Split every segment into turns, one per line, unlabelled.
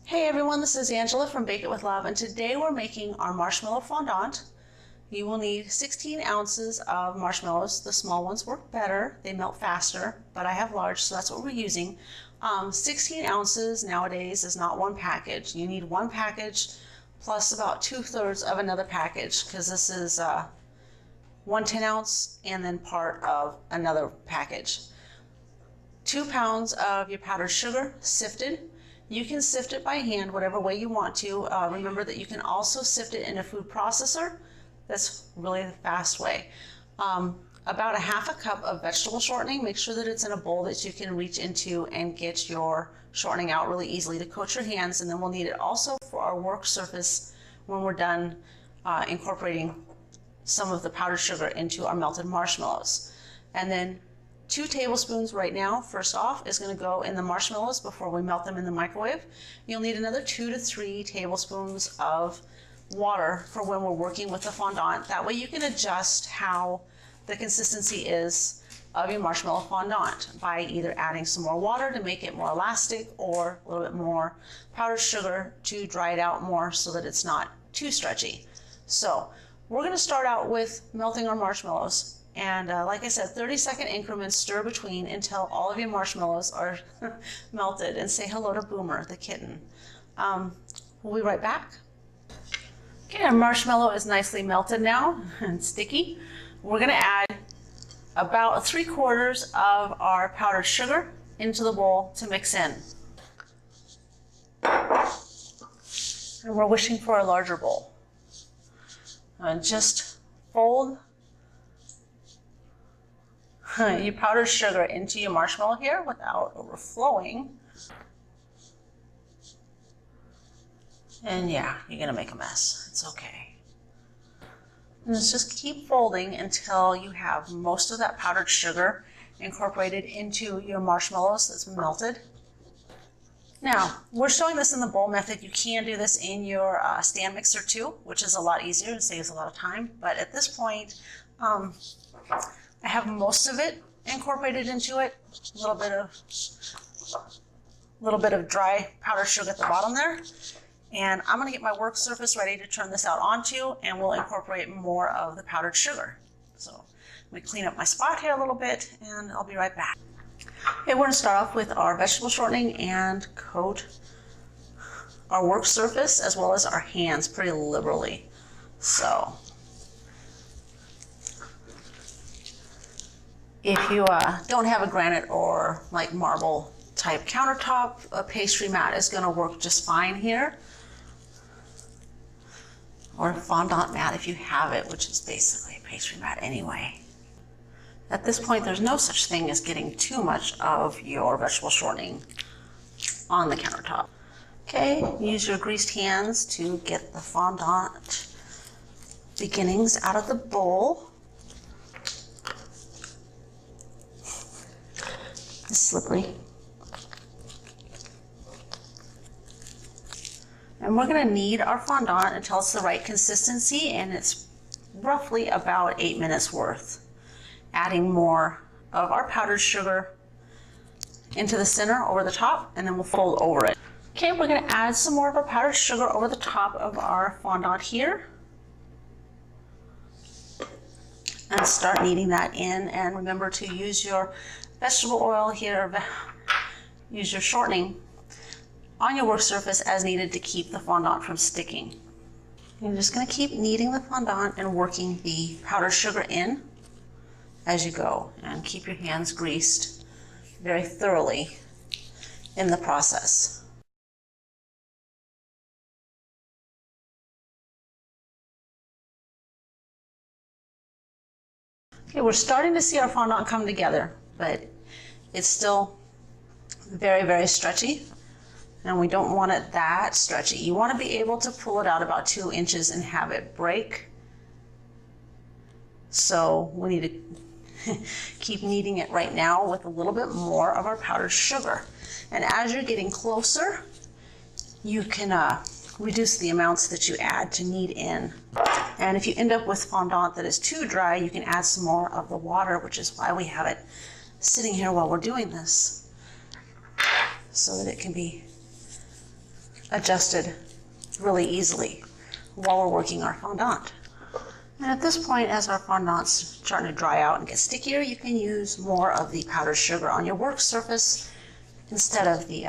Hey everyone, this is Angela from Bake It With Love, and today we're making our marshmallow fondant. You will need 16 ounces of marshmallows. The small ones work better, they melt faster, but I have large, so that's what we're using. 16 ounces nowadays is not one package. You need one package plus about 2/3 of another package, because this is 1 10-ounce and then part of another package. 2 pounds of your powdered sugar, sifted. You can sift it by hand, whatever way you want to. Remember that you can also sift it in a food processor. That's really the fast way. About a 1/2 cup of vegetable shortening. Make sure that it's in a bowl that you can reach into and get your shortening out really easily to coat your hands. And then we'll need it also for our work surface when we're done incorporating some of the powdered sugar into our melted marshmallows. And then 2 tablespoons right now, first off, is going to go in the marshmallows before we melt them in the microwave. You'll need another 2 to 3 tablespoons of water for when we're working with the fondant. That way you can adjust how the consistency is of your marshmallow fondant by either adding some more water to make it more elastic or a little bit more powdered sugar to dry it out more so that it's not too stretchy. So we're going to start out with melting our marshmallows. And like I said, 30-second increments, stir between until all of your marshmallows are melted. And say hello to Boomer, the kitten. We'll be right back. Okay, our marshmallow is nicely melted now and sticky. We're going to add about 3/4 of our powdered sugar into the bowl to mix in. And we're wishing for a larger bowl. And just fold your powdered sugar into your marshmallow here without overflowing. And yeah, you're gonna make a mess. It's okay. And just keep folding until you have most of that powdered sugar incorporated into your marshmallows that's melted. Now, we're showing this in the bowl method. You can do this in your stand mixer too, which is a lot easier and saves a lot of time. But at this point, I have most of it incorporated into it. A little bit of dry powdered sugar at the bottom there. And I'm going to get my work surface ready to turn this out onto, and we'll incorporate more of the powdered sugar. So let me clean up my spot here a little bit, and I'll be right back. Okay, we're going to start off with our vegetable shortening and coat our work surface as well as our hands pretty liberally. So if you don't have a granite or like marble type countertop, a pastry mat is going to work just fine here. Or a fondant mat if you have it, which is basically a pastry mat anyway. At this point, there's no such thing as getting too much of your vegetable shortening on the countertop. Okay, use your greased hands to get the fondant beginnings out of the bowl. It's slippery. And we're going to knead our fondant until it's the right consistency, and it's roughly about 8 minutes worth. Adding more of our powdered sugar into the center over the top, and then we'll fold over it. Okay, we're going to add some more of our powdered sugar over the top of our fondant here. And start kneading that in, and remember to use your vegetable oil here, use your shortening on your work surface as needed to keep the fondant from sticking. You're just going to keep kneading the fondant and working the powdered sugar in as you go, and keep your hands greased very thoroughly in the process. Okay, we're starting to see our fondant come together, but it's still very, very stretchy, and we don't want it that stretchy. You want to be able to pull it out about 2 inches and have it break. So we need to keep kneading it right now with a little bit more of our powdered sugar. And as you're getting closer, you can reduce the amounts that you add to knead in. And if you end up with fondant that is too dry, you can add some more of the water, which is why we have it sitting here while we're doing this, so that it can be adjusted really easily while we're working our fondant. And at this point, as our fondant's starting to dry out and get stickier, you can use more of the powdered sugar on your work surface instead of the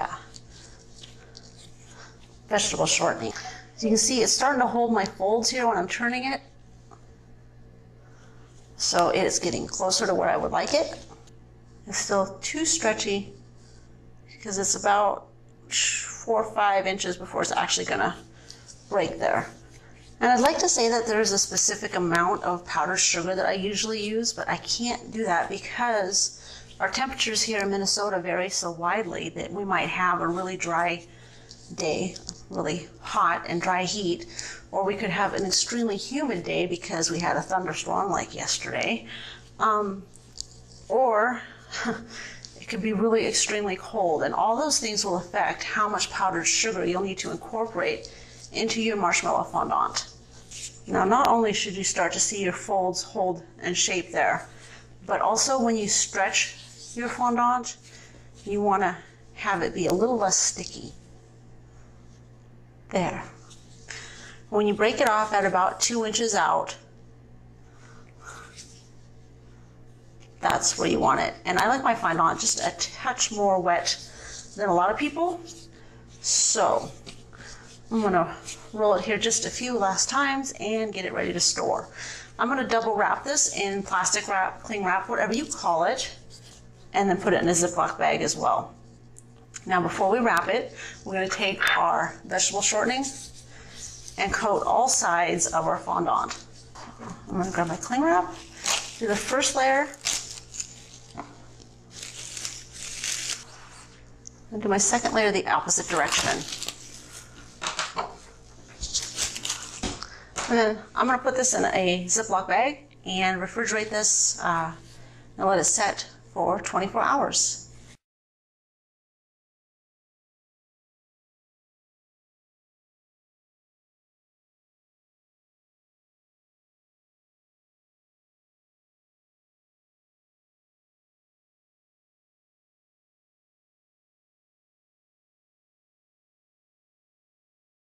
vegetable shortening. As you can see, it's starting to hold my folds here when I'm turning it. So it is getting closer to where I would like it. It's still too stretchy because it's about 4 or 5 inches before it's actually gonna break there. And I'd like to say that there's a specific amount of powdered sugar that I usually use, but I can't do that because our temperatures here in Minnesota vary so widely that we might have a really dry day, really hot and dry heat, or we could have an extremely humid day because we had a thunderstorm like yesterday, or it could be really extremely cold, and all those things will affect how much powdered sugar you'll need to incorporate into your marshmallow fondant. Now, not only should you start to see your folds hold and shape there, but also when you stretch your fondant, you want to have it be a little less sticky. There. When you break it off at about 2 inches out, that's where you want it. And I like my fondant just a touch more wet than a lot of people. So I'm gonna roll it here just a few last times and get it ready to store. I'm gonna double wrap this in plastic wrap, cling wrap, whatever you call it, and then put it in a Ziploc bag as well. Now before we wrap it, we're gonna take our vegetable shortening and coat all sides of our fondant. I'm gonna grab my cling wrap, do the first layer, and do my second layer the opposite direction. And then I'm going to put this in a Ziploc bag and refrigerate this and let it set for 24 hours.